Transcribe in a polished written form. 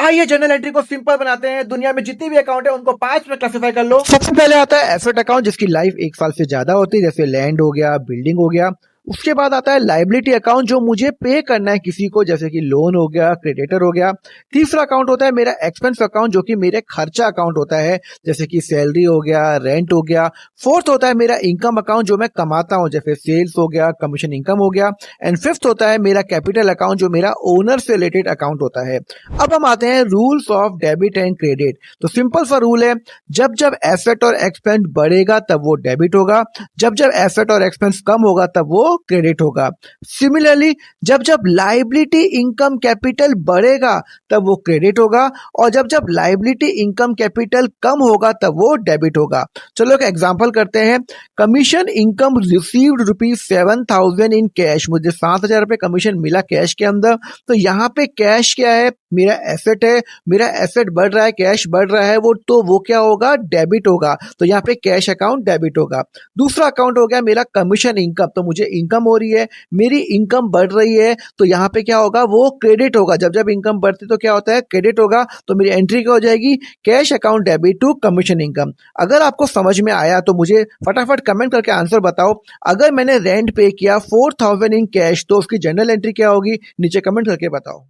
आइए general entry को simple बनाते हैं। दुनिया में जितनी भी अकाउंट है उनको 5 में क्लासिफाई कर लो। सबसे पहले आता है एसेट अकाउंट जिसकी लाइफ 1 साल से ज्यादा होती है, जैसे लैंड हो गया, बिल्डिंग हो गया। उसके बाद आता है लाइबिलिटी अकाउंट जो मुझे पे करना है किसी को, जैसे कि लोन हो गया, क्रेडिटर हो गया। तीसरा अकाउंट होता है मेरा एक्सपेंस अकाउंट जो कि मेरे खर्चा अकाउंट होता है, जैसे कि सैलरी हो गया, रेंट हो गया। फोर्थ होता है मेरा इनकम अकाउंट जो मैं कमाता हूं, जैसे सेल्स हो गया, कमीशन इनकम हो गया। एंड फिफ्थ होता है मेरा कैपिटल अकाउंट जो मेरा ओनर से रिलेटेड अकाउंट होता है। अब हम आते हैं rules of debit and credit. तो सिंपल सा रूल है, जब जब एसेट और एक्सपेंस बढ़ेगा तब वो डेबिट होगा, जब जब एसेट और एक्सपेंस कम होगा तब वो क्रेडिट होगा। सिमिलरली जब जब लाइबिलिटी इनकम कैपिटल बढ़ेगा तब वो क्रेडिट होगा, और जब जब लाइबिलिटी इनकम कैपिटल कम होगा तब वो डेबिट होगा। चलो एक एग्जांपल करते हैं। Commission income received ₹7,000 in cash, मुझे 7,000 रुपए कमीशन मिला कैश के अंदर। तो यहाँ पे कैश क्या है, मेरा एसेट है, मेरा एसेट बढ़ रहा है, कैश बढ़ रहा है, वो क्या होगा, डेबिट होगा। तो यहाँ पे कैश अकाउंट डेबिट होगा। दूसरा अकाउंट हो गया मेरा कमीशन इनकम, तो मुझे इनकम हो रही है, मेरी इनकम बढ़ रही है, तो यहाँ पे क्या होगा, वो क्रेडिट होगा। जब जब इनकम बढ़ती तो क्या होता है, क्रेडिट होगा। तो मेरी एंट्री क्या हो जाएगी, cash account debit to commission income. अगर आपको समझ में आया तो मुझे फटाफट कमेंट करके आंसर बताओ। अगर मैंने रेंट पे किया 4,000 इन कैश तो उसकी जनरल एंट्री क्या होगी, नीचे कमेंट करके बताओ।